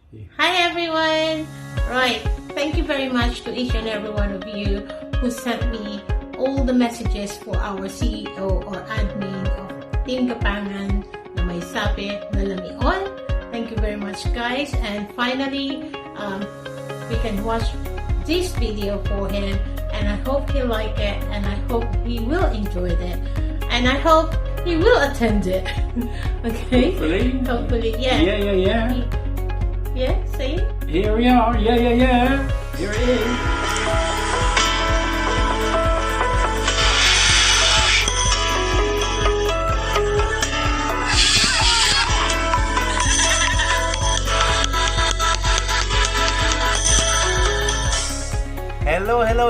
Hi everyone! Right, thank you very much to each and every one of you who sent me all the messages for our CEO or admin of Team Gapangan na may sabi na Lamion. Thank you very much guys, and finally we can watch this video for him, and I hope he like it, and I hope he will enjoy it, and I hope he will attend it. Okay? Hopefully, yeah. Yeah. Yeah, say it. Here we are. Yeah. Here it is.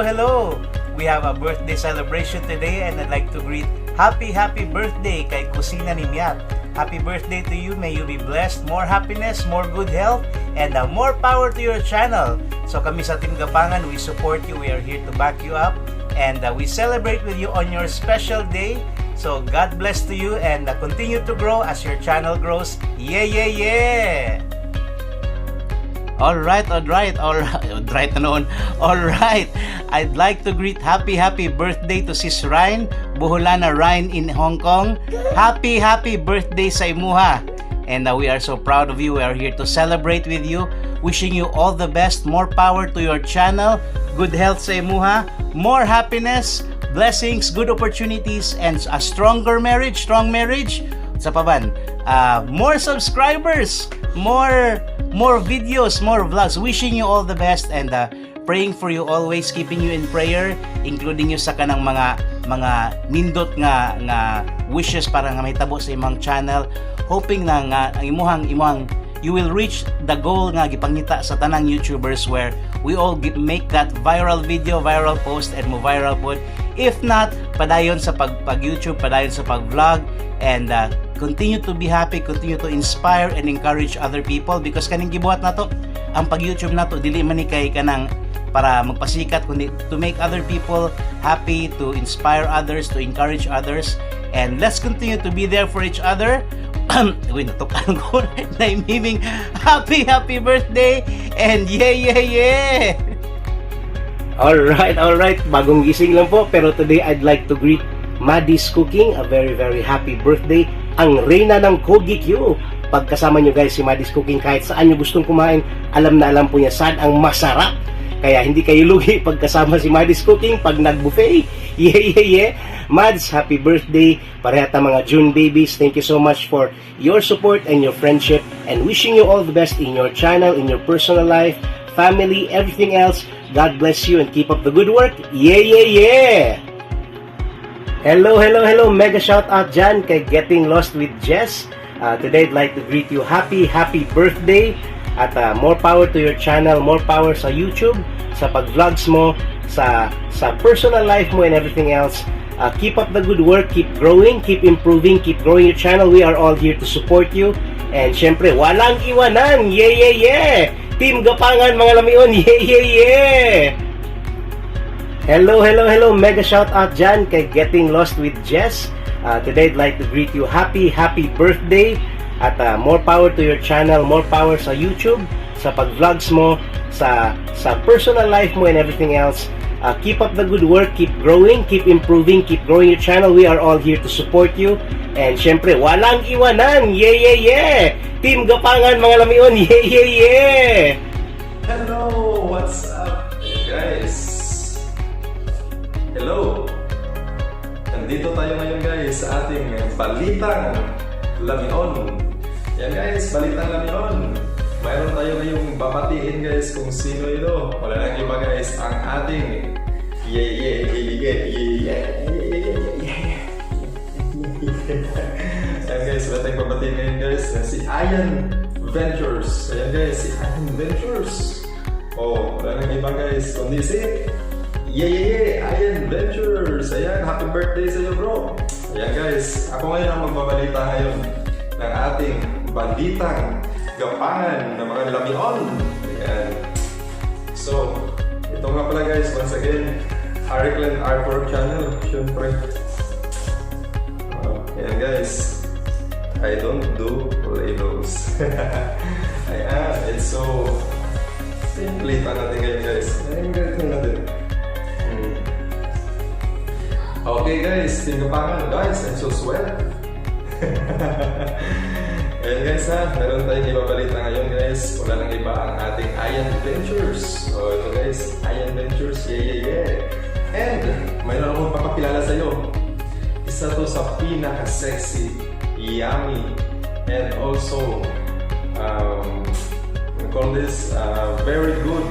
Hello. We have a birthday celebration today, and I'd like to greet happy birthday kay Kusina ni Miat. Happy birthday to you. May you be blessed. More happiness, more good health, and more power to your channel. So kami sa Team Gapangan, we support you. We are here to back you up, and we celebrate with you on your special day. So God bless to you, and continue to grow as your channel grows. Yeah. Alright na noon. Alright, I'd like to greet happy birthday to Sis Ryan, Buholana Ryan in Hong Kong. Happy birthday sa imuha. And we are so proud of you. We are here to celebrate with you. Wishing you all the best, more power to your channel, good health sa imuha, more happiness, blessings, good opportunities, and a strong marriage. Sa paban, more subscribers, more videos, more vlogs. Wishing you all the best, and praying for you always, keeping you in prayer, including you sa kanang mga nindot nga wishes para nga mahitabo sa imong channel, hoping na nga ang imuhang you will reach the goal nga gipangita sa tanang YouTubers, where we all make that viral video, viral post, and mo viral pod. If not, padayon sa pag YouTube, padayon sa pag vlog, and continue to be happy, continue to inspire and encourage other people, because kaning gibuhat nato ang pag YouTube nato dili man ni kay kanang para magpasikat, kundi to make other people happy, to inspire others, to encourage others, and let's continue to be there for each other. Uy, natukan ko na imiming happy birthday, and yeah. Alright, bagong gising lang po, pero today I'd like to greet Maddie's Cooking, a very happy birthday, ang reyna ng Kogi Q. Pagkasama nyo guys si Maddie's Cooking, kahit saan nyo gustong kumain, alam po niya saan ang masarap. Kaya hindi kayo lugi pagkasama si Maddie's Cooking pag nag-buffet. Yeah. Mads, happy birthday. Parehata mga June babies, thank you so much for your support and your friendship, and wishing you all the best in your channel, in your personal life, family, everything else. God bless you and keep up the good work. Yeah. Hello. Mega shout out dyan kay Getting Lost with Jess. Today I'd like to greet you happy birthday, at more power to your channel, more power sa YouTube, sa pag-vlogs mo, sa personal life mo, and everything else. Keep up the good work, keep growing, keep improving, keep growing your channel. We are all here to support you, and syempre walang iwanan. Yeah. Team Gapangan mga lamion. Yeah. Hello. Mega shout out dyan kay Getting Lost with Jess. Today I'd like to greet you happy birthday, at more power to your channel, more power sa YouTube, sa pag-vlogs mo, sa personal life mo, and everything else. Keep up the good work, keep growing, keep improving, keep growing your channel. We are all here to support you, and syempre walang iwanan. Yeah. Team Gapangan mga lamion. Yeah. Hello, what's up guys? Hello. Nandito tayo ngayon guys sa ating Balitang Lamion. Yan guys, Balitang Lamion. Mayroon tayo ngayong babatiin guys kung sino ito. Wala nang iba guys, ang ating yeah. Ayan guys, wala tayong babatiin ngayon guys. Si Ian Ventures. Ayan guys, si Ian Ventures. Wala nang iba guys, kundi si Ian Ventures. Ayan, happy birthday sa iyo bro. Ayan guys, ako ngayon ang magbabalita ngayon ng ating Balitang Gapangan ng mga lamion. Ayan. So, ito nga pala guys, once again, Ariclan R4 channel, syempre. Ayan guys, I don't do labels. Ayan, it's so simple pa natin ngayon guys. Ayan, ganito natin. Okay guys, tingkapangan. Guys, I'm so sweat. Ayan guys ha, meron tayong ibabalita ngayon guys. Wala nang iba ang ating Ayan Ventures. O ito guys, Ayan Ventures, yeah. And mayroon akong papakilala sa'yo. Isa to sa pinaka-sexy, yummy, and also we call this very good.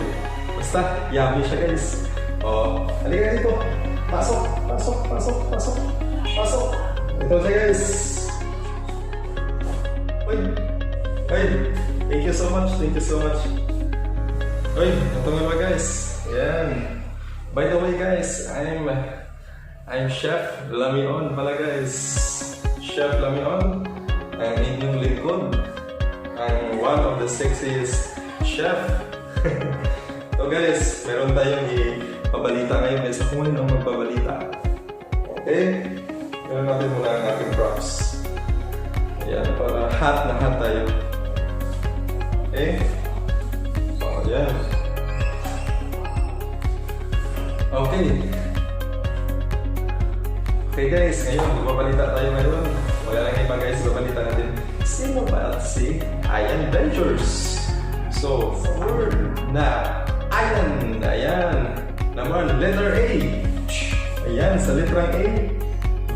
Basta, yummy siya guys. O, halika dito. Pasok. Ito siya guys. Uy, thank you so much. Uy, ito nga guys. Ayan. By the way guys, I'm Chef Lamion pala guys. Chef Lamion, ang inyong lingkod. Ang one of the sexiest chef. So guys, meron tayong ipabalita ngayon guys. Ako ngayon ang magbabalita. Okay? Meron natin muna ang ating props. Ayan, para hot na hot tayo. Okay? So, ayan. Okay guys, ngayon magbabalita tayo ngayon. Wala lang iba guys, babalita natin. Sino ba si Ayan Ventures? So, sa word na ayan. Naman, letter A. Ayan, sa letrang A.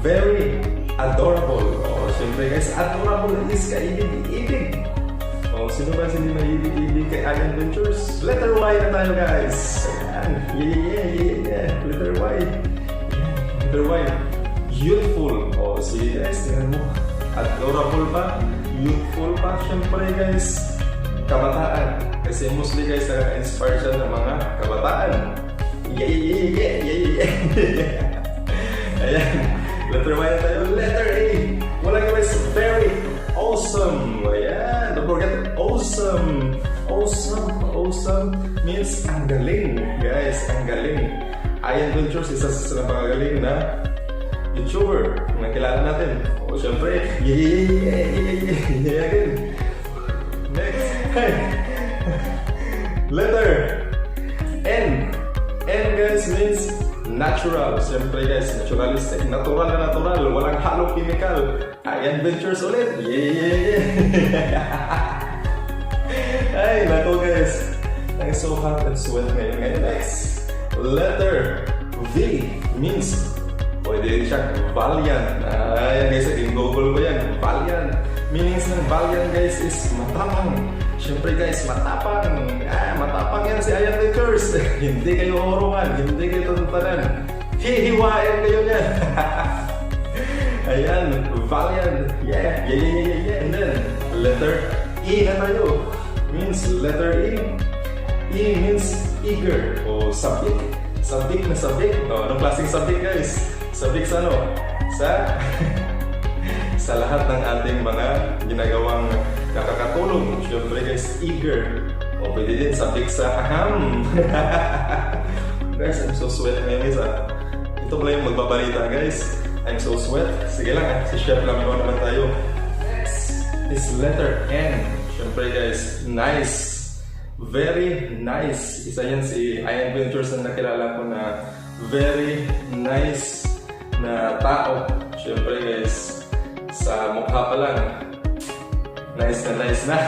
Very adorable. O, siyempre guys, adorable is kaibig-ibig. O, sino ba hindi maibig-ibig kay Ayan Ventures? Letter Y na tayo guys. Ayan, yeah. Letter Y. Letter Y. Youthful. O, sige guys, tingnan mo. Adorable pa. Youthful pa. Siyempre guys, kabataan. Kasi mostly guys, na-inspire siya ng mga kabataan. Yeah. Ayan. Letter Y na tayo. Letter A. Wala guys, very awesome. Ayan. Don't forget, awesome. Awesome means ang galing. Guys, ang galing. Ayan Ventures, isa sa napakagaling na YouTuber na kilala natin. O syempre, yeah again. Next. Letter N. N guys means natural. Syempre guys, naturalistic. Natural na natural. Walang halong chemical. Ayan Ventures ulit. Yeah. Ay, naku guys. I'm so hot and sweat ngayon. Next. Letter V means pwede rin siyang valiant. Ayan guys, in-google ko yan. Valiant. Meanings ng valiant guys is matapang. Siyempre guys, matapang. Matapang yan si Ayan Ventures. Hindi kayo urungan. Hindi kayo tuntunan. Hihiwain kayo niyan. Ayan, valiant. Yeah. And then, letter E na tayo. Means letter E. E means eager. O sabik. Sabik na sabik. Anong klaseng sabik guys? Sabik sa ano? Sa lahat ng ating mga ginagawang nakakatulong. Siyempre guys, eager. O pwede din sabik sa aham. Guys, I'm so sweat ngayon guys ah. Ito pala yung magbabalita guys. I'm so sweat. Sige lang si Chef Lamion naman tayo. Next is letter N. Siyempre guys, nice. Very nice. Isa yan si Ayan Ventures na nakilala ko na very nice na tao. Siyempre guys, sa mukha pa lang, nice na.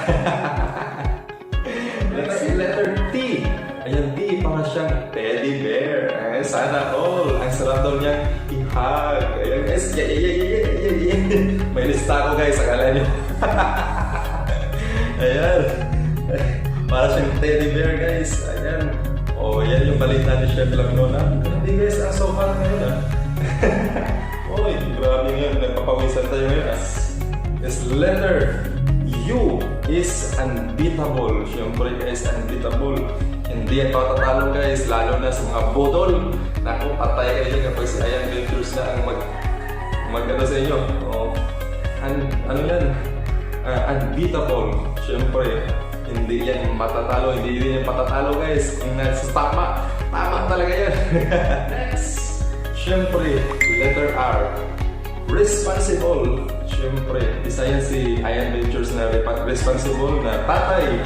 Letter T. Ayan, T, para siyang teddy bear. Sana all. Ang sarap daw niyang i-hug. Ayan guys, yeah. May lista ako guys, akala niyo. Ayan. Para siyang teddy bear guys. Ayan. O, yan yung balita ni Chef Lamion. Hindi guys, ang so hot ngayon ah. Oy, grabe ngayon. Nagpapawisan tayo ngayon. This letter U is unbeatable. Siyempre guys, unbeatable. Hindi yan patatalo guys, lalo na sa mga bodol. Naku, patay kayo dyan kapag si Ayan Ventures na ang mag-ano sa inyo. Ano yan? Unbeatable. Siyempre, hindi yan matatalo. Hindi yan patatalo guys. Kung nasa tama talaga yan. Next. Siyempre, letter R. Responsible. Siyempre, isa yan si Ian Ventures na responsible na tatay.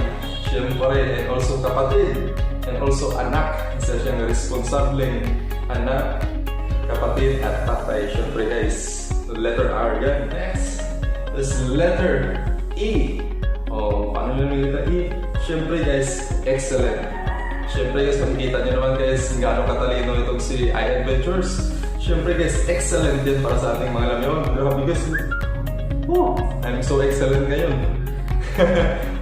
Siyempre, and also kapatid. And also anak. Isa siyang responsableng anak, kapatid, at tatay. Siyempre guys, letter R yan. Next is letter E. Oh, paano nyo yung letter E? Siyempre guys, excellent. Siyempre guys, makikita nyo naman guys, gaano katalino itong si Ian Ventures. Siyempre guys, excellent din para sa ating mga lamyon. Grabe guys. Oh, I'm so excellent ngayon.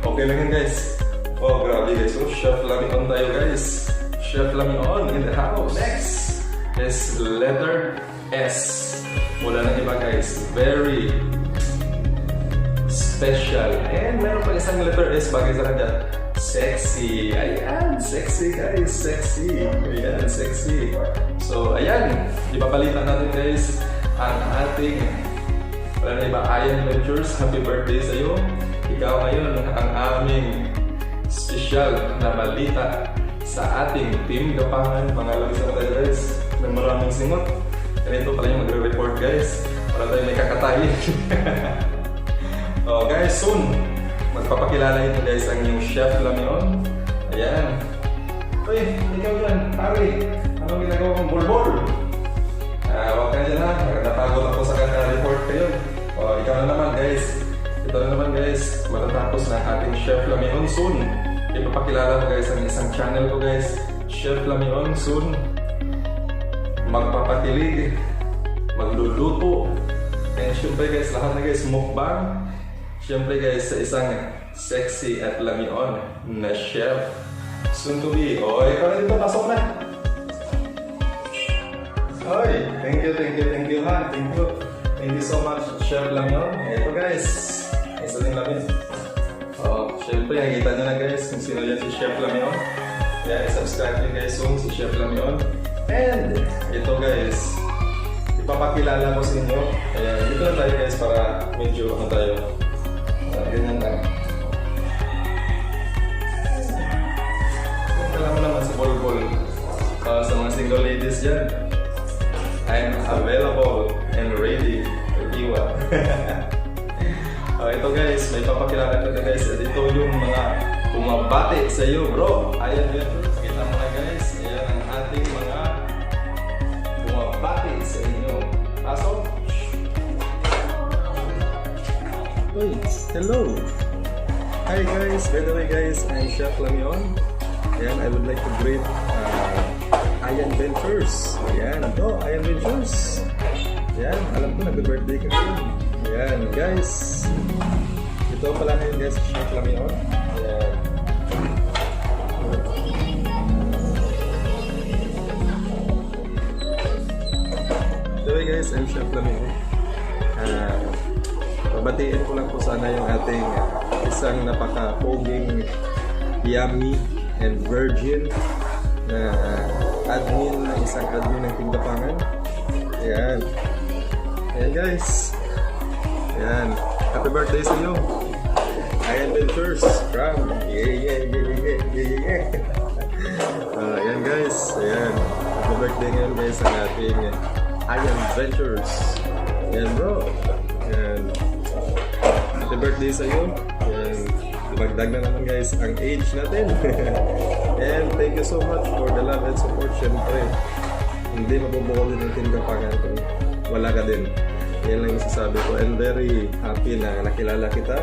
Okay lang yan guys. Oh, grabe guys. So, Chef Lamion tayo guys. Chef Lamion in the house. Next is letter S. Wala na iba guys. Very special. And meron pa isang letter S bagay sa kanya. Sexy. Ayan, sexy guys. Sexy. Ayan, sexy. So, ayan. Ipapalitan natin guys ang ating wala na iba, Ian Ventures. Happy birthday sa iyo. Ikaw ngayon ang aming special na balita sa ating Team Gapangan. Mga labisan tayo guys ng maraming singot. Ganito pala yung magre-report guys para tayo may kakatayin. Oh, guys, soon magpapakilala ito guys ang yung Chef Lamion. Ayan. Uy, ikaw yan, pare. Anong ginagawa mong bulbol? Huwag ka dyan ha. Napagod ako sa kaka-report kayo. O, ikaw na naman guys. Ito na naman guys. Matatapos na ating Chef Lamion soon. Ipapakilala ko guys ang isang channel ko guys. Chef Lamion soon. Magpapakilig. Magluluto. And syempre guys, lahat na guys, mukbang. Syempre guys, sa isang sexy at lamion na chef. Soon to be. O, ikaw na dito. Pasok na. Oy, thank you ha. Thank you so much, Chef Lamion. Ito guys, isa din lamin. Oh, syempre, nakikita nyo na guys kung sino yan si Chef Lamion. Kaya subscribe nyo guys soon si Chef Lamion. And ito guys, ipapakilala ko sa inyo. Kaya dito na tayo guys para medyo ano tayo. Ganyan lang. Alam mo naman si Bolbol. Sa mga single ladies dyan, I'm available and ready to iwa. Ito guys, may papakilala ko na guys. At ito yung mga bumabati sa iyo bro. Ayan yun. Kita mo na guys. Ayan ang ating mga bumabati sa inyo. Pasok. Uy, hello. Hi guys. By the way guys, I'm Chef Lamion. And I would like to greet Ian Ventures. Ayan, ito, Ian Ventures. Ayan, alam ko nag-birthday ka rin. Ayan, guys. Ito pala ngayon guys, Chef Lamion. Ayan. Anyway guys, I'm Chef Lamion. Babatiin ko lang po sana yung ating isang napaka-poging, yummy, and virgin na admin ng isang admin ng Team Gapangan. Ayan. Ayan guys. Ayan. Happy birthday sa inyo. Ian Ventures from yeah. Ayan guys. Ayan. Happy birthday ngayon guys ang ating Ian Ventures. Ayan bro. Ayan. Happy birthday sa iyo. Ayan. Dumagdag na naman guys ang age natin. And thank you so much for the love and support. Siyempre, hindi mabubuo din ang Team Gapangan kung wala ka din. Yan lang yung sasabi ko. And very happy na nakilala kita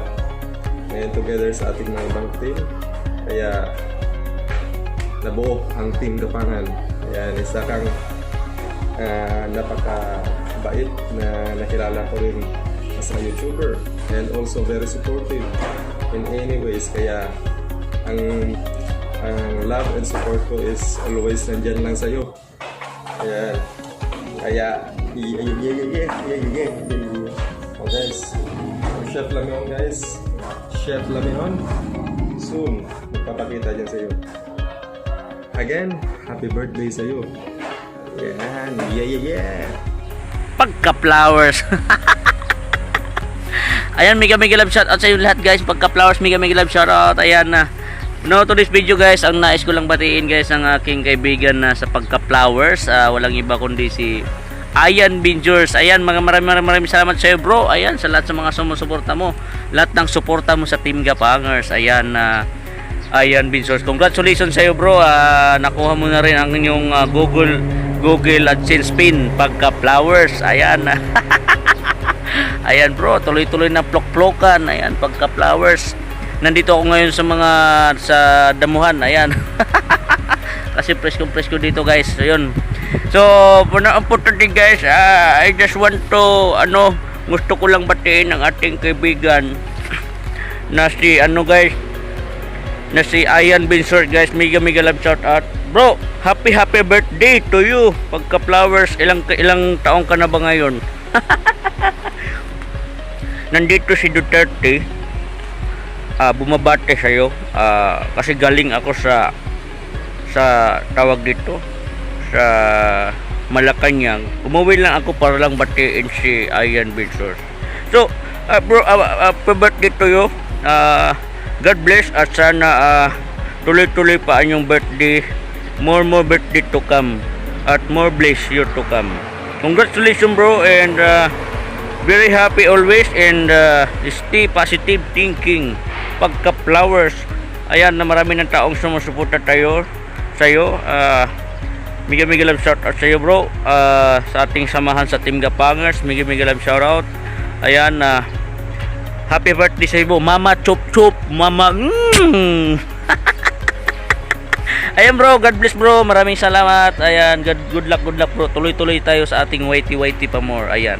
and together sa ating mga ibang team. Kaya nabuo ang Team Gapangan. Yan, isa kang napakabait na nakilala ko rin as a YouTuber and also very supportive in any ways. Kaya ang love and support ko is always nandyan lang sa'yo. Ayan. Kaya yeah. Oh guys, Chef Lamion guys. Chef Lamion soon magpapakita dyan sa'yo. Again, happy birthday sa'yo. Ayan. Yeah. Pagka-flowers. Ayan, mega love shoutout sa inyo lahat guys. Pagka-flowers, mega love shoutout. Ayan na. No, to this video guys, ang nais ko lang batiin guys ang aking kaibigan na sa Pagka-flowers. Walang iba kundi si Ayan Ventures. Ayan, maraming salamat sa iyo, bro. Ayan, sa lahat sa mga sumusuporta mo. Lahat ng suporta mo sa Team Gapangers. Ayan, Ayan Ventures. Congratulations sa iyo, bro. Nakuha mo na rin ang inyong Google AdSense pin pagka flowers. Ayan. Ayan, bro. Tuloy-tuloy na plok-plokan. Ayan, pagka flowers. Nandito ako ngayon sa damuhan. Ayan. Kasi presko dito, guys. Ayun. So, for today, guys, I just want to, gusto ko lang batiin ang ating kaibigan na si, na si Ayan Ventures, guys. Mega love shout out. Bro, happy birthday to you. Pagka flowers, ilang taong ka na ba ngayon? Nandito si Duterte. Bumabate sa'yo. Kasi galing ako sa tawag dito sa Malacanang. Umuwi lang ako para lang batiin si Ayan Ventures. So, bro, happy birthday to you. God bless at sana tuloy-tuloy pa ang inyong birthday. More birthday to come at more bless you to come. Congratulations, bro, and very happy always, and stay positive thinking pagka flowers. Ayan, na marami ng taong sumusuporta sa'yo. Mega love shout out sa iyo, bro. Sa ating samahan sa Team Gapangers, mega love shout out. Ayan, happy birthday sa iyo, Mama Chop Chop, Mama. Ayan, bro, God bless, bro. Maraming salamat. Ayan, good luck, bro. Tuloy-tuloy tayo sa ating YT pa more. Ayan,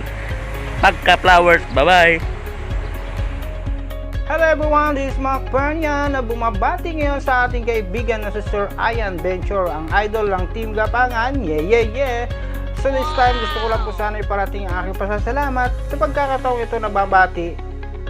pagka flowers. Bye-bye. Hello everyone, this is Mark Pernia na bumabati ngayon sa ating kaibigan na si Sir Ayan Ventures, ang idol ng Team Gapangan. Yeah. So this time, gusto ko lang po sana iparating ang aking pasasalamat sa pagkakataong ito na babati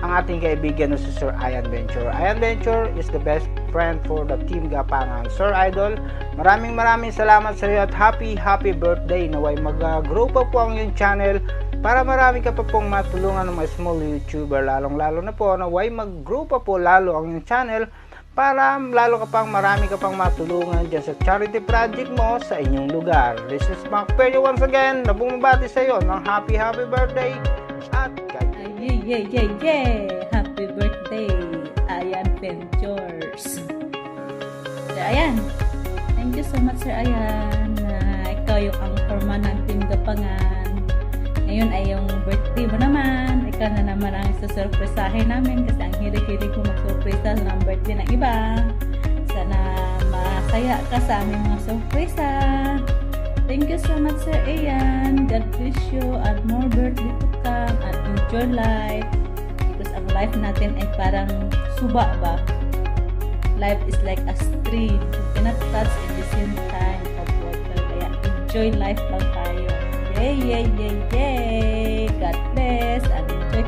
ang ating kaibigan na si Sir Ayan Ventures. Ayan Ventures is the best friend for the Team Gapangan. Sir Idol, maraming salamat sa iyo at happy birthday. Naway mag-grow pa po ang iyong channel para marami ka pa pong matulungan ng mga small YouTuber, lalo na po na why mag-grow pa po lalo ang iyong channel para lalo ka pang marami ka pang matulungan dyan sa charity project mo sa inyong lugar. This is Mark Pernia once again na bumabati sa iyo ng happy birthday at Yeah. Happy birthday, Ayan Ventures. Sir Ayan, thank you so much, Sir Ayan, na ikaw yung anchorman ng Team Gapangan. Ngayon ay yung birthday mo naman. Ikaw na naman ang susurpresahin namin kasi ang hilig-hilig mo magsurpresa ng birthday ng iba. Sana masaya ka sa aming mga surpresa. Thank you so much, Sir Ayan. God bless you and more birthday to come and enjoy life. Because ang life natin ay parang suba ba? Life is like a stream. You cannot touch at the same time of water. Kaya enjoy life lang tayo. Yay! God bless and enjoy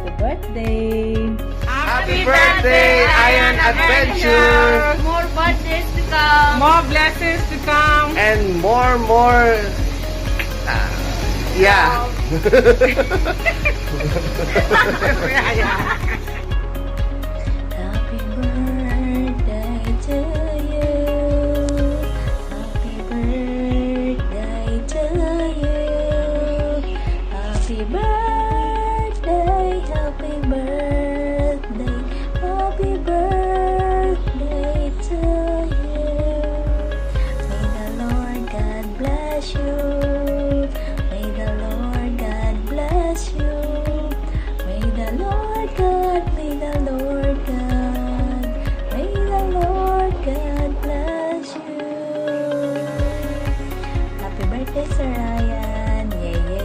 the birthday. Happy birthday, Ayan Adventure! More birthdays to come. More blessings to come. And more yeah. Happy birthday to you. Happy birthday to you. Happy birthday, happy birthday, happy birthday to you. May the Lord God bless you. May the Lord God bless you. May the Lord God, may the Lord God, may the Lord God bless you. Happy birthday, Sir Ryan. Yay.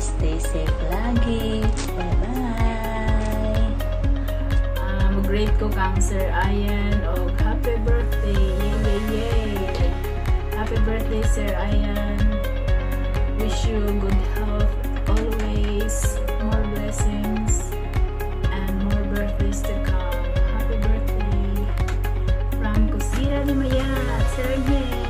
Stay safe lagi. Bye-bye. Mag-grade ko kang Sir Ayan o happy birthday. Yay. Happy birthday, Sir Ayan. Wish you good health always, more blessings, and more birthdays to come. Happy birthday from Kusira ni Maya, Sir Yay.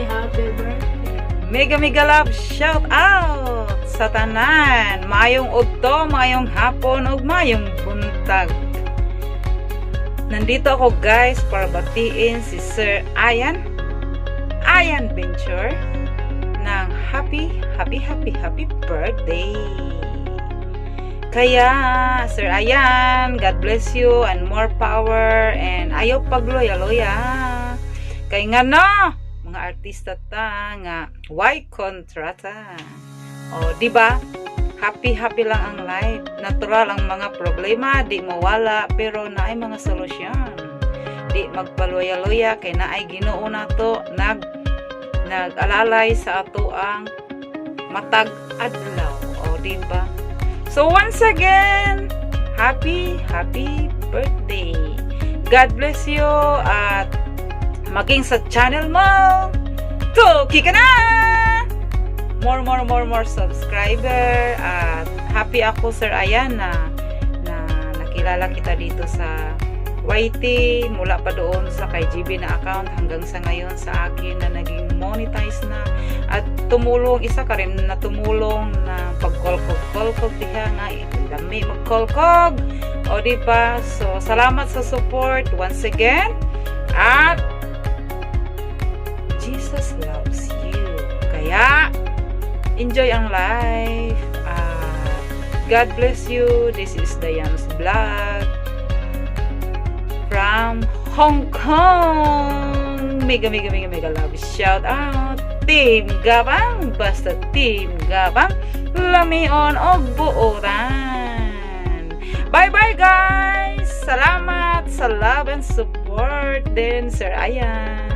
Happy birthday. Mega love shout out sa tanan. Mayong udto, mayong hapon ug mayong buntag. Nandito ako, guys, para batiin si Sir Ayan Ayan Venture ng happy birthday. Kaya, Sir Ayan, God bless you and more power and ayaw pagloya-loya. Kaya nga no, mga artista ta nga, why kontrata? O, diba? Happy lang ang life. Natural ang mga problema, di mawala, pero naay mga solusyon. Di magpaloya-loya, kay naay Ginoo na to, nag-alalay sa ato ang matag adlaw. O, diba? So, once again, happy birthday. God bless you at maging sa channel mo. Tuki ka na! More subscriber at happy ako Sir Ayan na nakilala kita dito sa YT mula pa doon sa kay GB na account hanggang sa ngayon sa akin na naging monetize na at tumulong isa ka rin na tumulong na pagkolkog diha nga dami magkolkog o diba so salamat sa support once again at Jesus loves you kaya enjoy ang life. God bless you. This is Diane's Vlog from Hong Kong. Mega love shout out. Team Gabang. Basta Team Gabang. Lamion o buoran. Bye guys. Salamat sa love and support din Sir Ayan.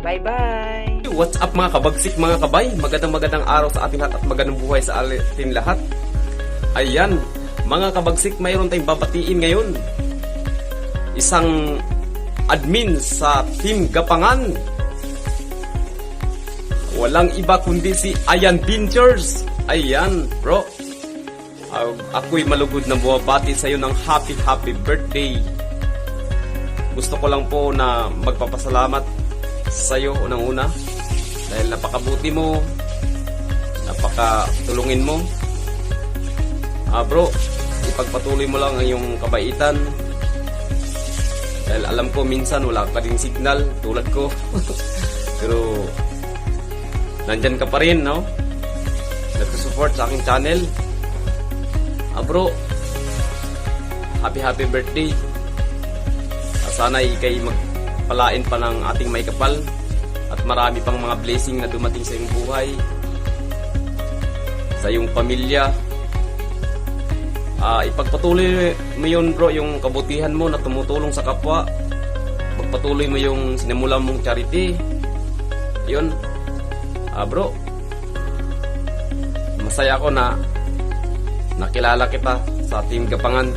Bye. What's up mga kabagsik, mga kabay? Magandang araw sa ating lahat at magandang buhay sa ating lahat. Ayan, mga kabagsik, mayroon tayong babatiin ngayon. Isang admin sa Team Gapangan. Walang iba kundi si Ayan Ventures. Ayan, bro. Ako'y malugod na buwabati sa iyo ng happy birthday. Gusto ko lang po na magpapasalamat sa iyo unang-una dahil napakabuti mo, napakatulungin mo. Bro, ipagpatuloy mo lang ang iyong kabaitan dahil alam ko minsan wala ka ding signal tulad ko pero nandyan ka pa rin, no? Nagsusupport sa aking channel. Bro, happy birthday. Sana ikay magpalain pa ng ating may kapal at marami pang mga blessing na dumating sa iyong buhay, sa iyong pamilya. Ipagpatuloy mo yun bro, yung kabutihan mo na tumutulong sa kapwa. Pagpatuloy mo yung sinimulan mong charity. Yun, bro, masaya ako na nakilala kita sa Team Gapangan.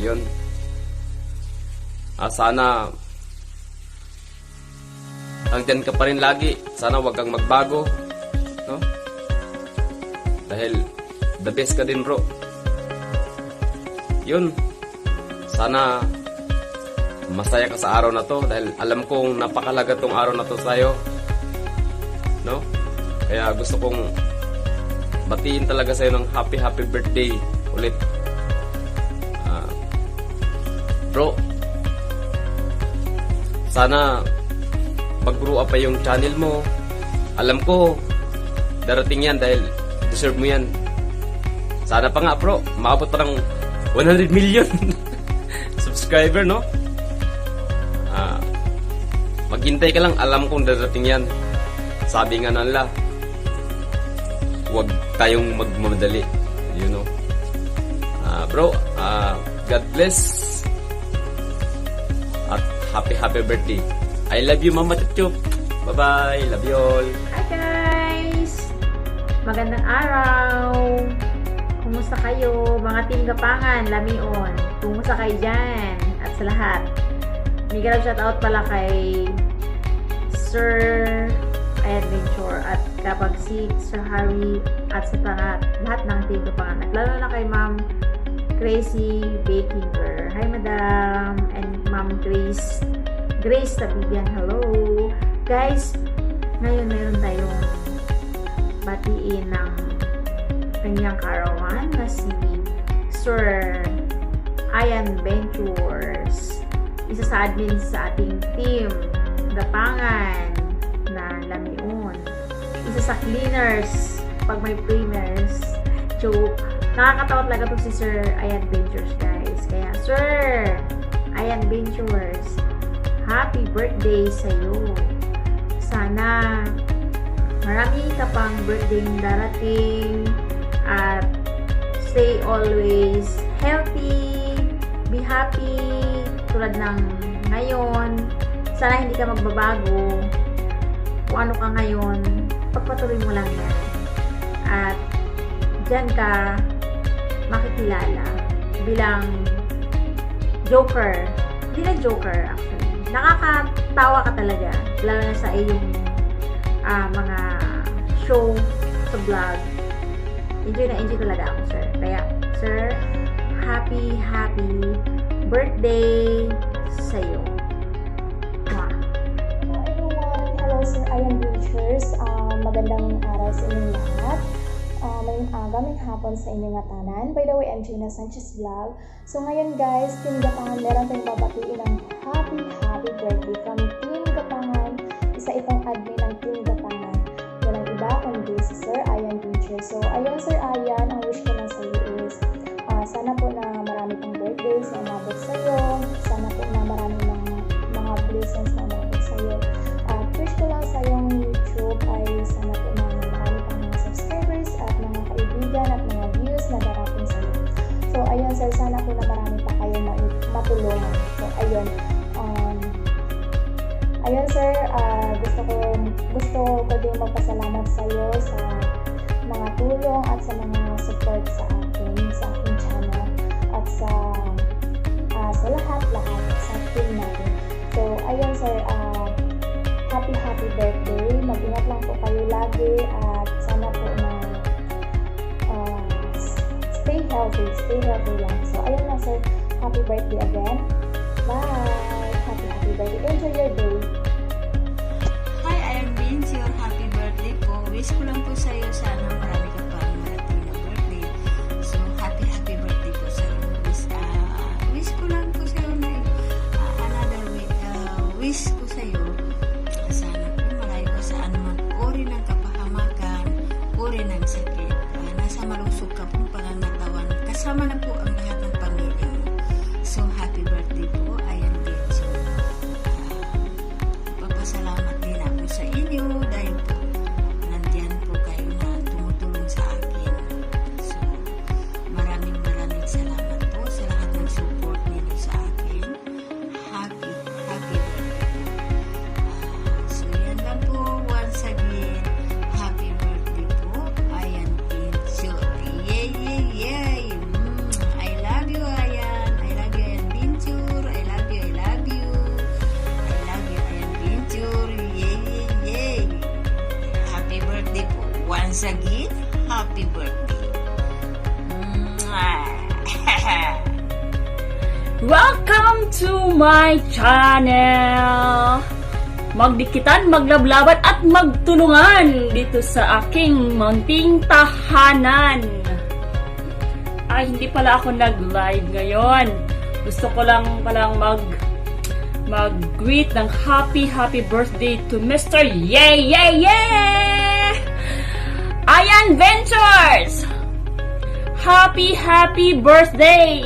Yun, sana hanggang ka pa rin lagi. Sana wag kang magbago, no? Dahil the best ka din bro. Yun, sana masaya ka sa araw na to dahil alam kong napakalaga tong araw na to sa'yo, no? Kaya gusto kong batiin talaga sa'yo ng happy birthday ulit. Bro, sana mag-grow up pa yung channel mo. Alam ko darating yan dahil deserve mo yan. Sana pa nga bro, maabot pa ng 100 million subscriber, no? Maghintay ka lang, alam kong darating yan. Sabi nga nila, huwag tayong magmamadali, you know. Bro, God bless at happy birthday. I love you Mama Chup. Bye-bye, love you all. Hi guys! Magandang araw! Kumusta kayo mga Team Gapangan, Lamion? Kumusta kayo dyan? At sa lahat, mega love shoutout pala kay Sir Ayan Venture at Kapagsik, Sir Harry at sa lahat ng Team Gapangan. At lalo na kay Ma'am Gracie Bakinger. Hi Madam! And Ma'am Grace Tabibian, hello! Guys, ngayon meron tayong batiin ng kanyang karawan na si Sir Ayan Ventures, isa sa admin sa ating Team Gapangan na Lamion. isa sa cleaners pag may premiers. Joke. Nakakatawa talaga to si Sir Ayan Ventures, guys. Kaya, Sir Ayan Ventures, happy birthday sa'yo. Sana marami ka pang birthday darating at stay always healthy, be happy tulad ng ngayon. Sana hindi ka magbabago. Kung ano ka ngayon, pagpatuloy mo lang yan. At dyan ka makikilala bilang joker. Hindi na joker actually. Nakakatawa ka talaga. Lalo na sa iyong mga show sa vlog. Enjoy na enjoy talaga ako, sir. Kaya, sir, happy birthday sa'yo. Mwah. Hello everyone! Hello Sir Ayan Ventures. Magandang araw sa inyong lahat. Maraming hapon sa inyong tanan. By the way, I'm Gina Sanchez Vlog. So ngayon guys, Team Gapangan, meron tayong babatiin ng happy birthday from Team Gapangan. Isa itong admin ng Team Gapangan. Walang iba kundi si Sir Ayan Ventures. So ayun Sir Ayan, ang wish ko lang sa iyo is sana po na marami pang birthdays na umabot sa iyo. Sana po na marami mga blessings na umabot sa iyo. At wish ko lang sa iyong YouTube ay sana po na marami pang mga subscribers at mga kaibigan at mga views na darating sa iyo. So ayun sir, sana po na marami pa kayo matulungan. So ayun. Ayun sir, gusto ko din magpasalamat sa iyo sa mga tulong at sa mga support sa akin, sa aking channel at sa lahat sa team natin. So ayun sir, happy birthday. Mag-ingat lang po kayo lagi at sana po na stay healthy lang. So ayun lang sir, happy birthday again. Bye! Happy birthday. Enjoy your day. Hi, Ayan Vince. Your happy birthday po. Wish ko lang po sa'yo sana marami ka pang marating na birthday. So, happy birthday po sa'yo. Wish ko lang po sa'yo na another wish ko sa'yo. Sana po malayo ka sa anumang uri ng kapahamakan, uri ng sakit. Nasa malusog ka pong pangangatawan. Kasama na po ang lahat ng pamilya mo. So, happy birthday po, Ayan Vince. Papasalamat din ako sa inyo dahil po nandiyan po kayo na tumutulong sa akin. So, maraming salamat po sa lahat ng support ninyo sa akin. Happy birthday. So, yan lang po. Once again, happy birthday po, Ayan Vince. Yay! I love you, Ayan. I love you, Ayan Vince. I love you. I love you, Ayan Vince. Yay! Happy birthday po. Once again, happy birthday. Welcome to my channel! Magdikitan, maglablaban at magtulungan dito sa aking munting tahanan. Ay, hindi pala ako nag-live ngayon. Gusto ko lang palang mag-greet ng happy birthday to Mr. Yay! Ayan Ventures! Happy birthday!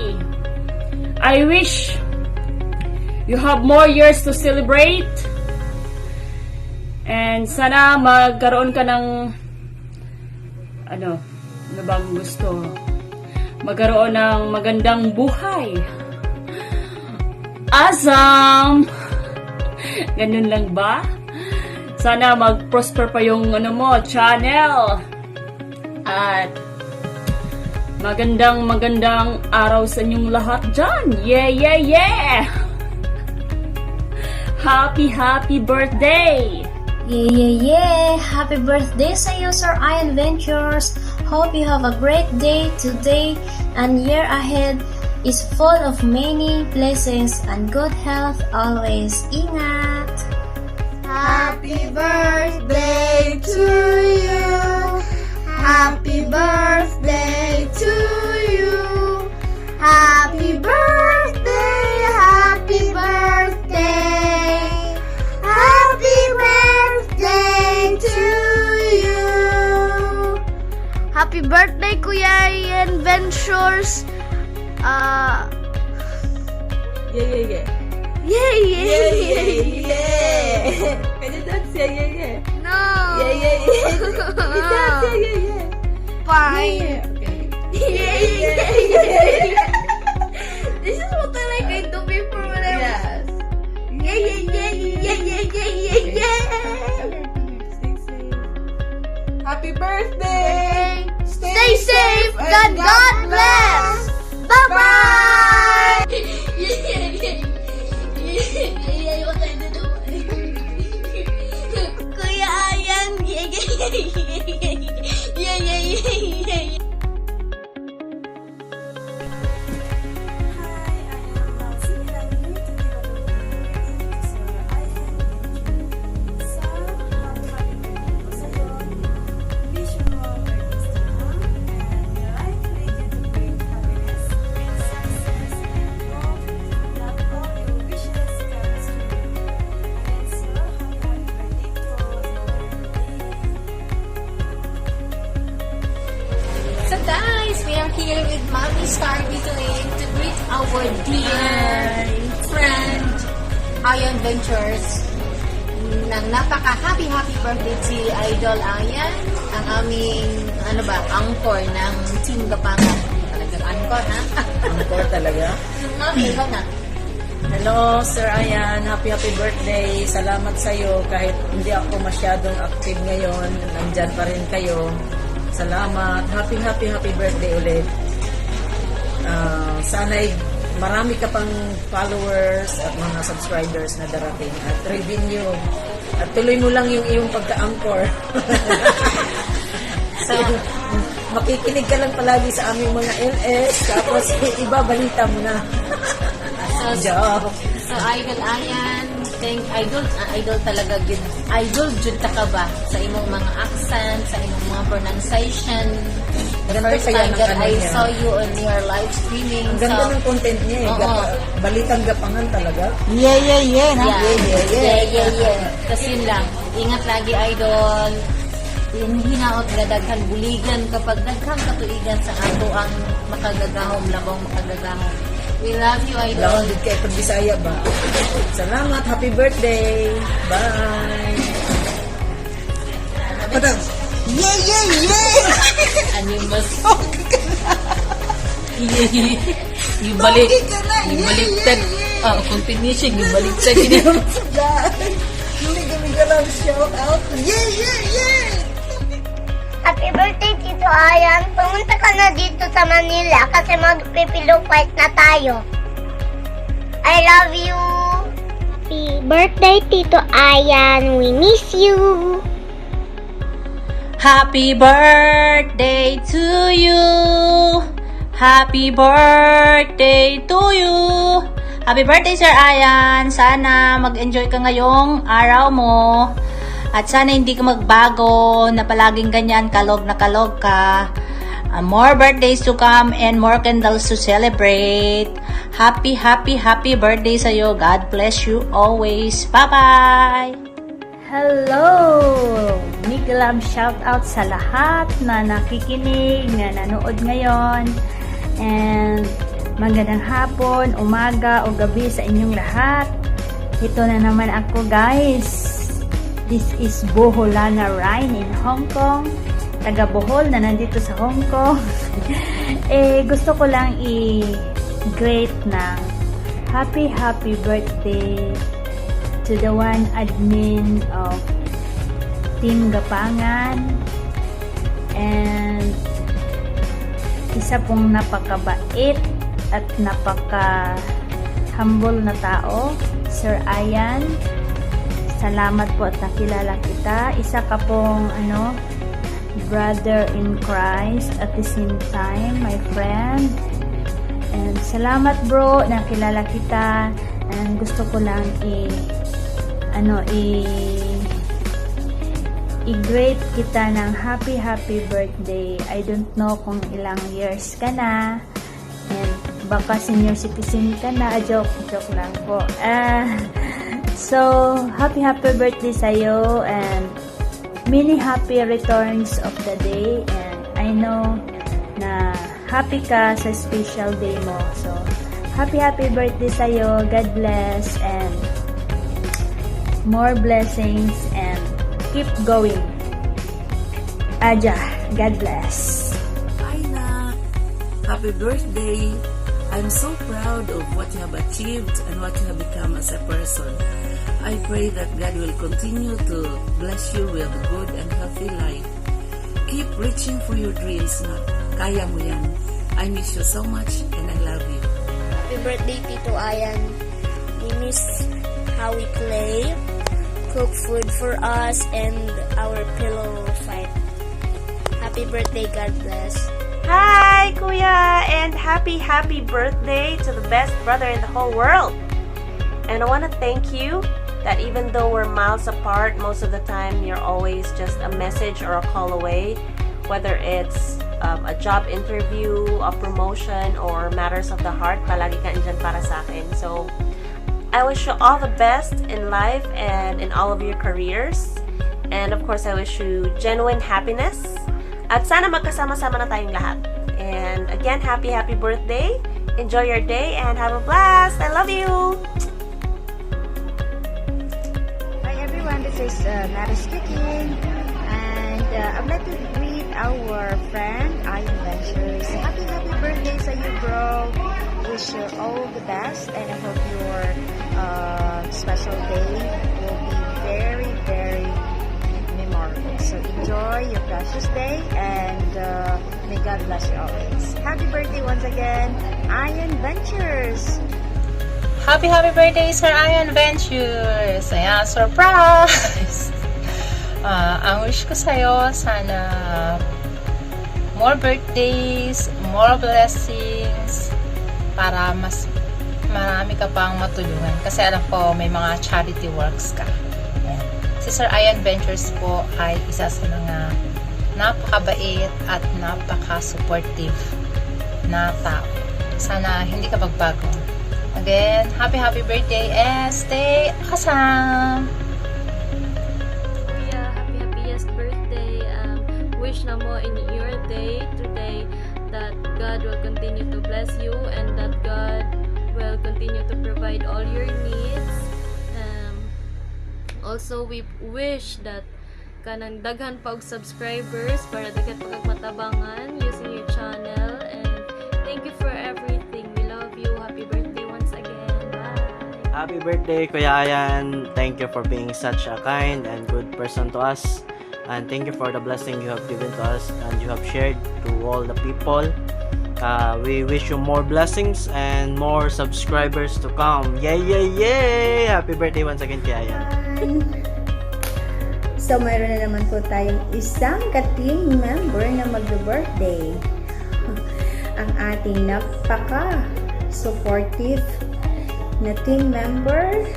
I wish you have more years to celebrate. And sana magkaroon ka ng ano bang gusto? Magkaroon ng magandang buhay. Awesome! Ganun lang ba? Sana mag-prosper pa yung channel. At magandang araw sa inyong lahat dyan. Yeah! Happy birthday! Yeah! Happy birthday sa iyo, Sir Ayan Ventures. Hope you have a great day today and year ahead is full of many blessings and good health always. Ingat! Happy birthday to you. Happy birthday to you. Happy birthday, happy birthday. Happy birthday to you. Kuya Ian Ventures. Yeah. Can you dance? Yeah. No. Yeah. Can you dance? Yeah. Fine. Okay. This is what I like. I do before when I was. Yes. Yeah. Happy birthday! Stay safe and God bless. Bye bye. Kuya Ayan. Yeah. So guys, we are here with Mommy Starby today to greet our dear friend, Ayan Ventures. Nang napaka-happy birthday si Idol Ayan, ang aming, anchor ng Team Gapangan. Talagang anchor, ha? Anchor talaga? Mami, ikaw na. Hello, Sir Ayan. Happy birthday. Salamat sa'yo. Kahit hindi ako masyadong active ngayon, nandyan pa rin kayo. Salamat. Happy birthday ulit. Sana'y marami ka pang followers at mga subscribers na darating at revenue. At tuloy mo lang yung iyong pagka-anchor. So, makikinig ka lang palagi sa aming mga LS tapos iba balita mo na. Joke. So, Idol Ayan, idol talaga gid. Idol jud ka ba sa imong mga accent, sa imong mga pronunciation. The Ganda first kaya time ng that ano I niya. saw you on your live streaming. Ang ganda ng content niya eh. Oo. Balitang gapangan talaga. Yeah. Kasi yun lang. Ingat lagi, Idol. Hinaot nga daghang buligan kapag daghang katuigan sa ato ang makagagahom, labong makagagahom. We love you, Idol. Lawan din kayo pag Bisaya ba? Salamat. Happy birthday. Bye. Padang. And you must... yung baliktad. Continuation, yung baliktad. Hindi kami galang shout out. Happy birthday, Tito Ayan. Pumunta ka na dito sa Manila kasi magpipilo fight na tayo. I love you. Happy birthday, Tito Ayan. We miss you. Happy birthday to you. Happy birthday to you. Happy birthday, Sir Ayan. Sana mag-enjoy ka ngayong araw mo. At sana hindi ka magbago na palaging ganyan kalog na kalog ka. More birthdays to come and more candles to celebrate. Happy birthday sa'yo. God bless you always. Bye-bye! Hello! Big love shout out sa lahat na nakikinig, na nanood ngayon. And magandang hapon, umaga o gabi sa inyong lahat. Ito na naman ako, guys. This is Boholana Ryan in Hong Kong. Taga Bohol na nandito sa Hong Kong. Gusto ko lang i-greet ng happy birthday to the one admin of Team Gapangan, and isa pong napakabait at napaka-humble na tao, Sir Ayan. Salamat po at nakilala kita. Isa ka pong brother in Christ at the same time, my friend. And salamat bro, nakilala kita. And gusto ko lang i-greet kita ng happy birthday. I don't know kung ilang years ka na. And baka senior citizen ka na. Joke lang po. So, happy birthday sa'yo, and many happy returns of the day. And I know na happy ka sa special day mo. So, happy birthday sa'yo. God bless and more blessings and keep going. Aja, God bless. Hi, Nak. Happy birthday. I'm so proud of what you have achieved and what you have become as a person. I pray that God will continue to bless you with a good and healthy life. Keep reaching for your dreams, Nak. Kaya mo yan. I miss you so much and I love you. Happy birthday, Tito Ayan. We miss how we play, cook food for us, and our pillow fight. Happy birthday, God bless. Hi, Kuya, and happy birthday to the best brother in the whole world. And I want to thank you that even though we're miles apart, most of the time you're always just a message or a call away, whether it's a job interview, a promotion, or matters of the heart, palagi ka andyan para sa akin. So, I wish you all the best in life and in all of your careers. And of course, I wish you genuine happiness. At sana magkasama-sama na tayong lahat. And again, happy birthday. Enjoy your day and have a blast. I love you. Hi everyone, this is Maris speaking. And I'd like to greet our friend, Ian Ventures. Happy birthday sa you, bro. Wish you all the best and I hope your special day will be very, very memorable. So enjoy your precious day and may God bless you always. Happy birthday once again, Ian Ventures! Happy birthday, Sir Ian Ventures! Ayan, surprise! Ang wish ko sa'yo, sana more birthdays, more blessings, para mas marami ka pang matulungan. Kasi alam ko, may mga charity works ka. Ayan. Si Sir Ian Ventures po ay isa sa mga napakabait at napaka-supportive na tao. Sana hindi ka magbago. Again, happy birthday and stay awesome! Kuya, happiest birthday. Wish na mo in your day today that God will continue to bless you and that God will continue to provide all your needs. Also, we wish that kanang daghan pa og subscribers para daghan pa kag matabangan using your channel. And thank you for everything. We love you. Happy birthday once again. Bye. Happy birthday, Kuya Ayan. Thank you for being such a kind and good person to us. And thank you for the blessing you have given to us and you have shared to all the people. We wish you more blessings and more subscribers to come. Yay! Happy birthday once again, Kuya Ayan. So, mayroon na naman po tayong isang ka-team member na mag-birthday. Ang ating napaka-supportive na team member,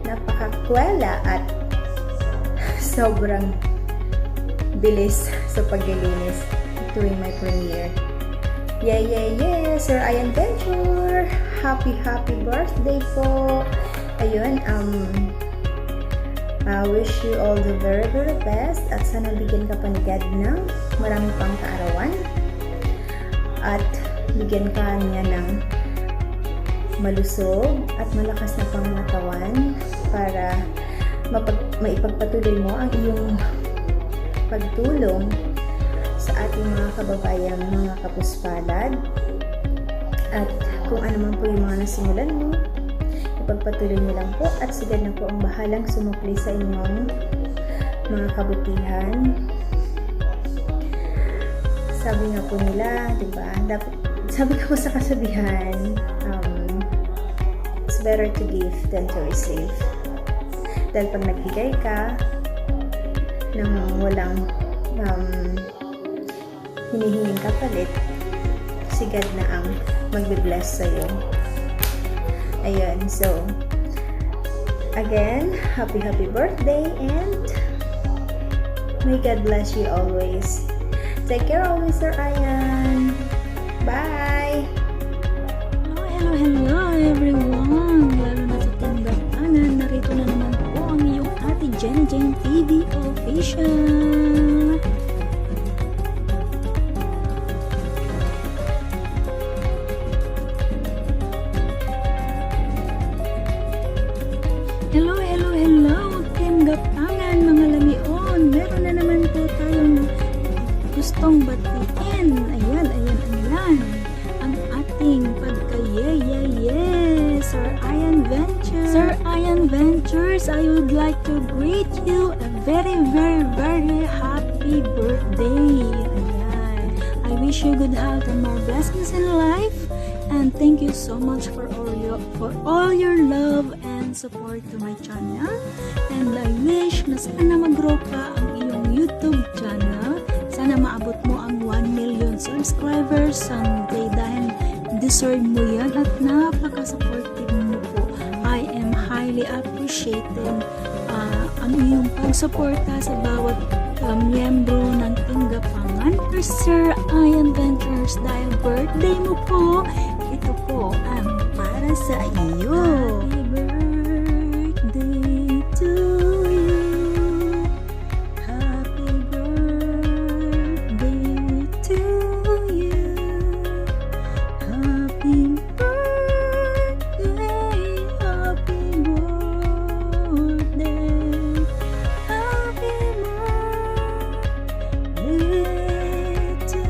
napaka-kwela at sobrang bilis sa paglilinis tuwing may premiere. Yay! Sir Ian Venture! Happy birthday po! Ayun, I wish you all the very, very best at sana bigyan ka pa ni God ng marami pang kaarawan at bigyan ka niya ng malusog at malakas na pangatawan para maipagpatuloy mo ang iyong pagtulong sa ating mga kababayang mga kapuspalad at kung ano man po yung mga nasimulan mo, ipagpatuloy niyo lang po at si God na po ang bahalang sumukli sa inyong mga kabutihan. Sabi nga po nila, diba? Sabi ko sa kasabihan, it's better to give than to receive. Dahil pag nagbigay ka ng walang hinihinging kapalit, si God na ang magbe-bless sa'yo. Ayun, so again, happy birthday and may God bless you always. Take care always, Sir Ian. Bye! Hello everyone! Lalo na sa Tindapangan, narito na naman po ang iyong ate Jen TV Official. gustong batiin. Ayan. Ang ating pagka-yeah, Sir Ian Ventures. Sir Ian Ventures, I would like to greet you a very, very, very happy birthday. Ayan. I wish you good health and more blessings in life. And thank you so much for all your love and support to my channel. And I wish na sana mag-grow pa ang iyong YouTube channel. Sana maabot mo ang 1 million subscribers someday dahil deserve mo yan at napaka-supportive mo po. I am highly appreciating ang iyong pagsuporta sa bawat miyembro ng Team Gapangan. Sir Ian Ventures, dahil birthday mo po, ito po ang para sa iyo. Happy birthday to you. Happy birthday, happy birthday, happy birthday to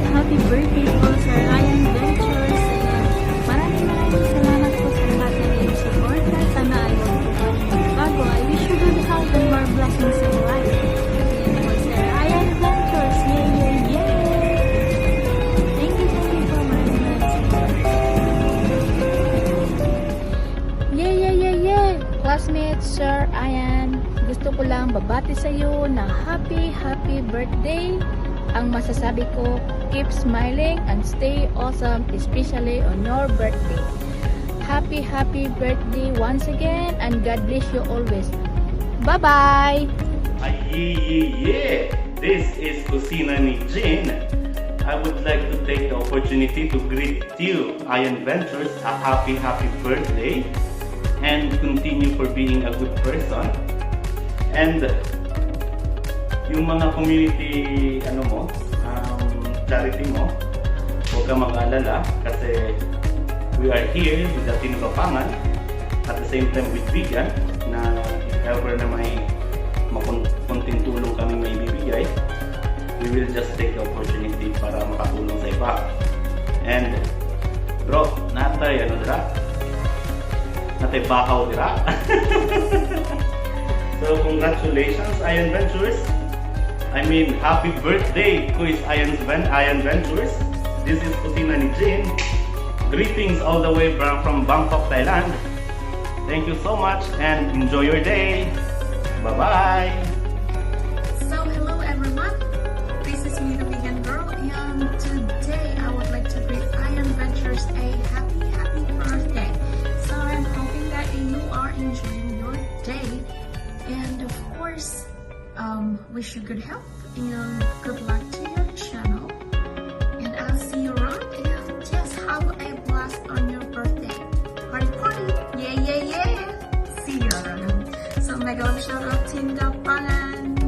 Happy birthday po, Sir Ian Ventures. Maraming salamat po sa lahat ng iyong support. Sana ay huwag po kami magbago. I wish you good health and more blessings in life. Yan po, Sir Ian Ventures. Yay! Thank you po, maraming salamat. Yay! Classmates, Sir Ian, gusto ko lang babati sa iyo ng happy birthday. Ang masasabi ko, keep smiling and stay awesome, especially on your birthday. Happy birthday once again, and God bless you always. Bye-bye! Yeah! This is Kusina ni Jane. I would like to take the opportunity to greet you, Ian Ventures, a happy birthday, and continue for being a good person. And yung mga community charity mo, huwag kang mag-alala kasi we are here with the Team Gapangan at the same time with Vegan na if ever na may konting tulong kami may bibigay, we will just take the opportunity para makatulong sa iba. And bro, natay bakaw dira. So congratulations, Ian Ventures. I mean, happy birthday, Kuis Ian Ventures. This is Kusina ni Jane. Greetings all the way from Bangkok, Thailand. Thank you so much and enjoy your day. Bye-bye. So, hello everyone. This is me, the vegan girl, and today I would like to greet Ian Ventures a happy birthday. So, I'm hoping that you are enjoying your day, and of course, wish you good health and good luck to your channel. And I'll see you around and just have a blast on your birthday. Party! Yeah! See you around. So mega love shout out Team Gapangan.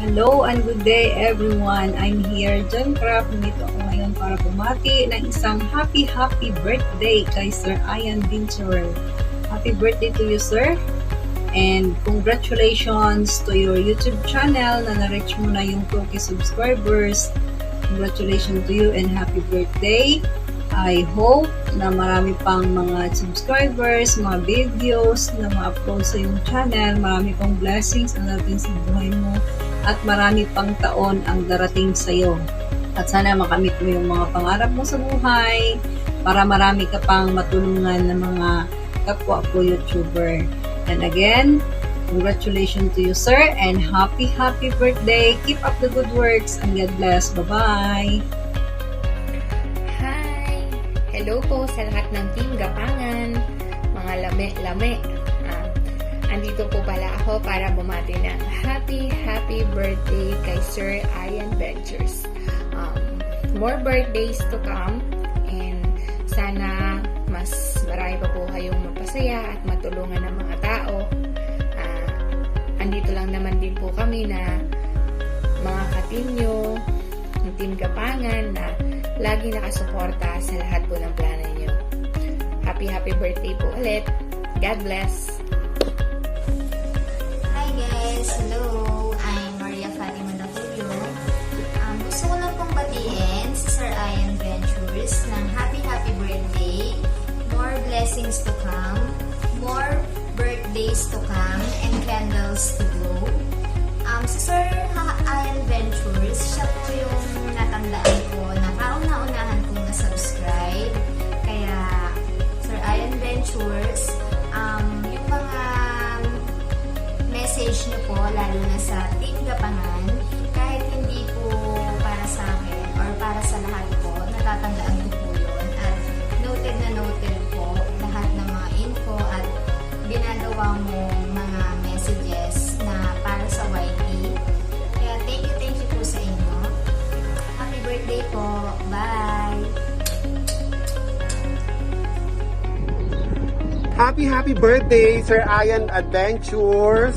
Hello and good day everyone. I'm here, John Craft. Nandito ako ngayon para bumati ng isang happy birthday kay Sir Ian Ventures. Happy birthday to you, sir. And congratulations to your YouTube channel na na-reach mo na yung 2K subscribers. Congratulations to you and happy birthday. I hope na marami pang mga subscribers, mga videos na ma-upload sa yung channel. Marami pang blessings ang darating sa buhay mo at marami pang taon ang darating sa iyo. At sana makamit mo yung mga pangarap mo sa buhay para marami ka pang matulungan ng mga kapwa ko YouTuber. And again, congratulations to you, sir, and happy birthday. Keep up the good works and God bless. Bye-bye. Hi! Hello po sa lahat ng Team Gapangan, mga lame-lame. Andito po pala ako para bumati ng happy birthday kay Sir Ian Ventures. More birthdays to come, and sana mas marami pa po kayong mapasaya at matulungan ng mga tao. Andito lang naman din po kami na mga ka-team nyo, ng Team Gapangan na lagi nakasuporta sa lahat po ng plano nyo. happy birthday po ulit. God bless. Hi guys! Hello! I'm Maria Fatima Natulio. Gusto ko lang pong batiin si Sir Ian Ventures ng happy birthday. More blessings to come. More birthdays to come and candles to blow. Si Sir Ian Ventures, siya po yung natandaan ko na kauna-unahan kong na-subscribe. Kaya, Sir Ian Ventures, yung mga message niyo po, lalo na sa Team Gapangan, kahit hindi po para sa akin or para sa lahat po, natatandaan ko po yun. At noted na noted po lahat ng mga info at ginagawa mo mga messages na para sa YT. Kaya thank you po sa inyo. Happy birthday po. Bye! Happy birthday, Sir Ian Adventures!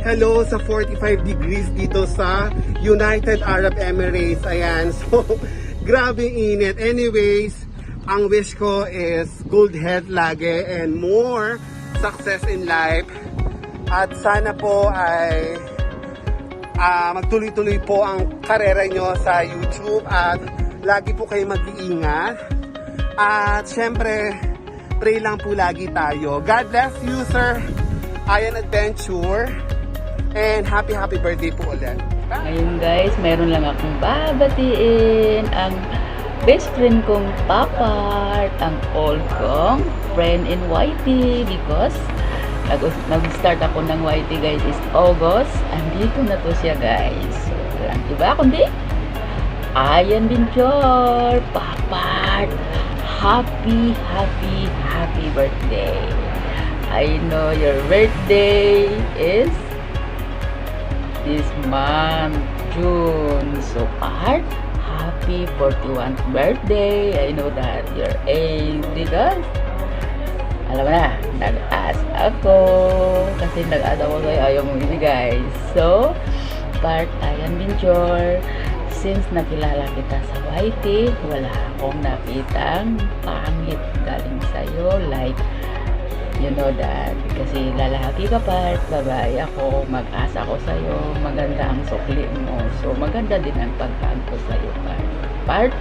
Hello sa 45 degrees dito sa United Arab Emirates. Ayan, so grabe init. Anyways, ang wish ko is good health lagi and more success in life. At sana po ay magtuloy-tuloy po ang karera nyo sa YouTube at lagi po kayo mag-iingat. At syempre, pray lang po lagi tayo. God bless you, Sir Ian Adventure. And happy birthday po ulit. Ngayon guys, meron lang akong babatiin ang best friend kong Papart, ang old kong friend in YT because nag-start ako ng YT guys is August. Andito na to siya guys. So, walang iba kundi Ian Venture, Papart. Happy birthday. I know your birthday is this month, June. So, Part, happy 41st birthday. I know that your age because alam mo na, nag-ask ako kasi nag-ask ako sa'yo, ayaw mong ibigay. So, Part, Ian Venture, since nakilala kita sa YT, wala akong nakitang pangit galing sa'yo. Like, you know that, kasi lalaki ka Part, babae ako, mag-asa ko sa'yo, maganda ang sukli mo. So, maganda din ang pagkaan ko sa'yo, Part.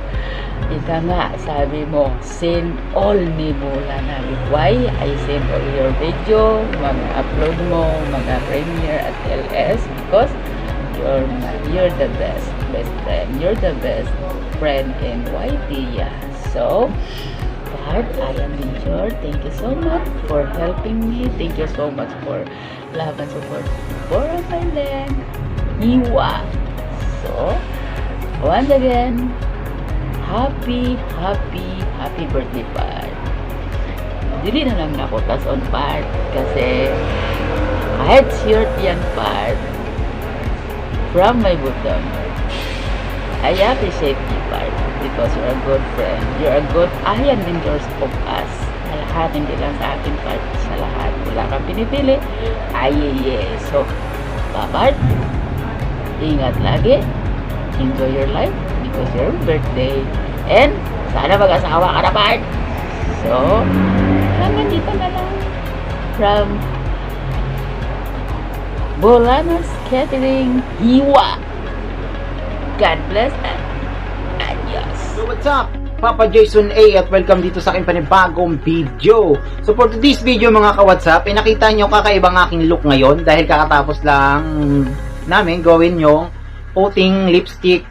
Ika nga, sabi mo, send all ni Bula na why I send all your video, mag-upload mo, mag-premiere at LS because you're the best friend. You're the best friend in YT. Yeah. So, Part, Ian Venture, thank you so much for helping me. Thank you so much for love and support for my land. Iwa. So, once again, happy birthday, Part. Dili na lang ako tas on Part kasi kahit shirt yan, Part, from my bottom, I appreciate you, Part, because you're a good friend. You're a good Ian Ventures of us. Sa lahat, hindi lang sa akin, Part. Sa lahat. Wala kang pinipili. So, Part, ingat lagi. Enjoy your life because your birthday. And, sana mag-asawa ka na, Part. So, hanggang dito na lang. From Bolanos Catering, Hiwa. God bless and adios. So what's up? Papa Jason A at welcome dito sa aking panibagong video. So for today's video mga ka-WhatsApp, nakita nyo kakaibang aking look ngayon dahil kakatapos lang namin gawin yung puting lipstick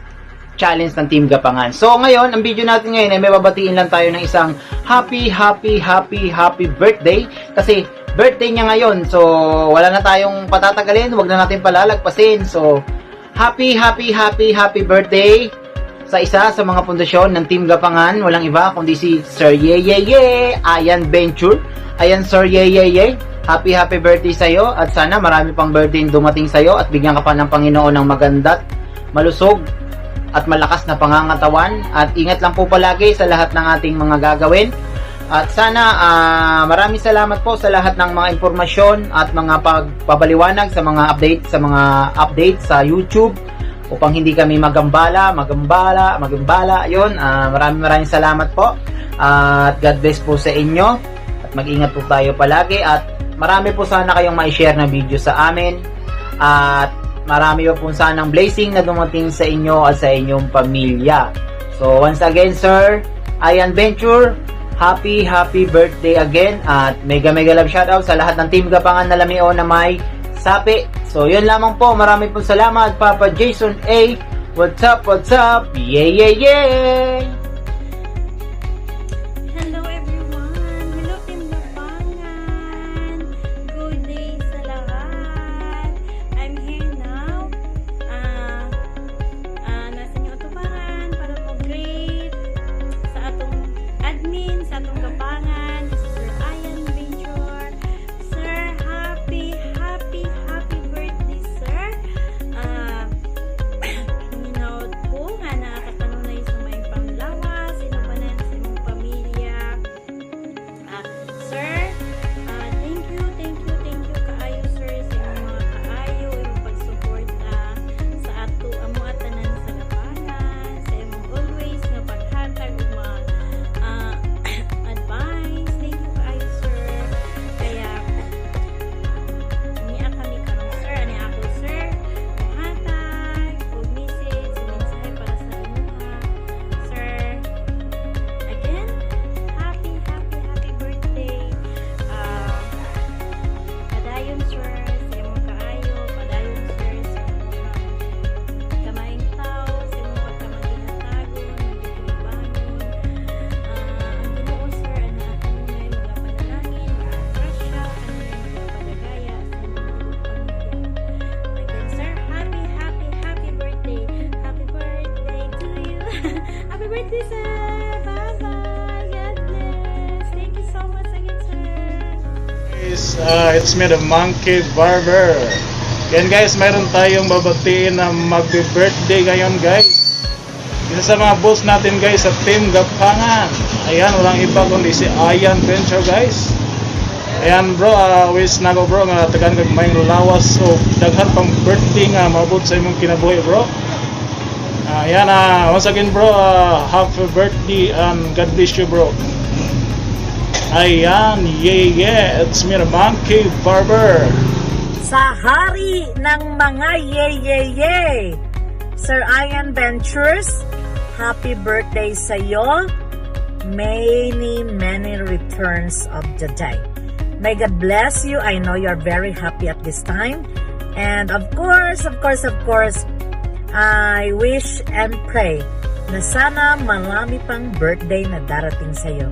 challenge ng Team Gapangan. So ngayon, ang video natin ngayon ay may babatiin lang tayo ng isang happy birthday kasi birthday niya ngayon. So wala na tayong patatagalin, wag na natin palalagpasin. So happy birthday sa isa sa mga pundasyon ng Team Gapangan. Walang iba kundi si Sir Ian Venture. Ayan Sir happy birthday sa'yo at sana marami pang birthday dumating sa'yo at bigyan ka pa ng Panginoon ng maganda't malusog at malakas na pangangatawan at ingat lang po palagi sa lahat ng ating mga gagawin at sana maraming salamat po sa lahat ng mga impormasyon at mga pagpapaliwanag sa mga update sa YouTube upang hindi kami magambala. Yun, maraming salamat po. At God bless po sa inyo. At mag-ingat po tayo palagi. At marami po sana kayong ma-share na video sa amin. At marami po sanang blessing na dumating sa inyo at sa inyong pamilya. So once again, Sir Ian Venture, happy birthday again. At mega love shoutout sa lahat ng Team Gapangan na Lamion na may sapi. So yun lamang po, marami pong salamat. Papa Jason A, what's up? Yay! Hello everyone! Hello Team Gapangan! Good day sa lahat! I'm here now. Nasa inyong atubangan para mag-greet sa atong admin, sa atong Gapangan, si Sir Ian Venture. Sir, happy birthday, sir! Hinaut ko nga nakakatanunay sa may panglawas, sinubanan sa imong pamilya. Sir, thank you kaayo, sir, sa imong mga kaayo, imong pag-support sa ato amo atanan sa Gapangan, sa imong always nga paghatag og mga advice. Thank you kaayo, sir. Kaya niya kami karon, sir, ani ako, sir, hatag og message, mensahe para sa inyo, sir. Again, happy birthday. Padayon, sir, sa imong kaayo, padayon, sir, sa imong kamayang tao, sa imong pagkamagihatagon, magiging ang Ginoo, sir, ana kanunay mga panalangin, grasya, kanunay mga padagaya sa imong pamilya. Again, sir, happy birthday. Happy birthday to you. Happy birthday, sir. Bye-bye. God bless. Thank you so much again, sir. It's me, the Monkey Barber. Yan guys, mayroon tayong babatiin na mag-birthday ngayon guys. Isa sa mga boss natin guys sa Team Gapangan. Ayan, walang iba kundi si Ian Venture guys. Ayan bro, wish na ko bro nga tagan kag mayong lawas. So daghan pang birthday nga maabot sa imong kinabuhi bro. Ayan, once again bro, happy birthday and God bless you bro. Ayan, yeah, it's me, the Monkey Barber. Sa hari ng mga yay, Sir Ian Ventures, happy birthday sa iyo. Many returns of the day. May God bless you. I know you're very happy at this time. And of course, I wish and pray na sana marami pang birthday na darating sa iyo.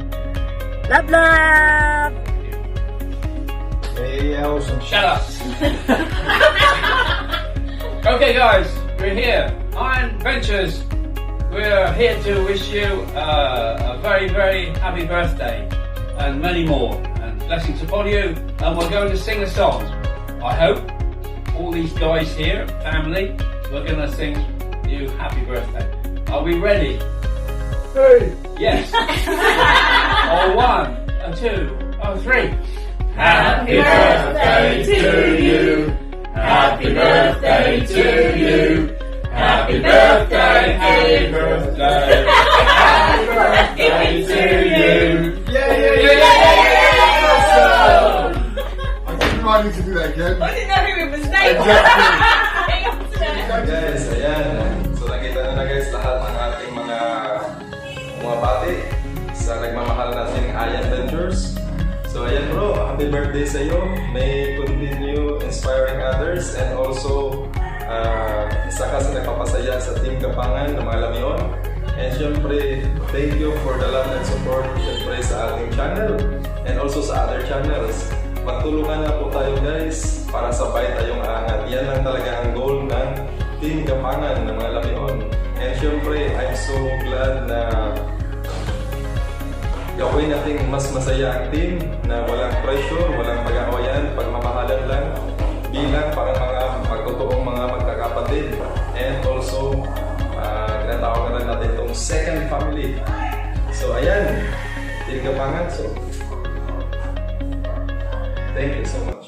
Love! Hey, awesome. Shut up. Okay, guys, we're here. Ian Ventures. We're here to wish you a very happy birthday and many more. And blessings upon you. And we're going to sing a song. I hope all these guys here, family, we're going to sing you happy birthday. Are we ready? 3. Yes. Or 1, 2, or 3. Happy birthday to you. Happy birthday to you. Happy birthday, happy birthday. Happy birthday to you. I didn't want you to do that again. I didn't know who it was named. Guys, ayan. So nakita na guys lahat ng ating mga bati sa nagmamahal nating Ian Ventures. So ayan bro, happy birthday sa iyo. May continue inspiring others and also isa ka sa nagpapasaya sa Team Gapangan ng mga Lamion. And syempre, thank you for the love and support syempre sa ating channel and also sa other channels. Magtulungan na po tayo guys para sabay tayong aangat. Yan lang talaga ang goal ng Team Gapangan ng mga Lamion. And syempre, I'm so glad na gawin natin mas masaya ang team na walang pressure, walang pag-aawayan, pagmamahalan lang bilang parang mga magtotoong mga magkakapatid. And also, tinatawagan na natin itong second family. So ayan, Team Gapangan. So, thank you so much.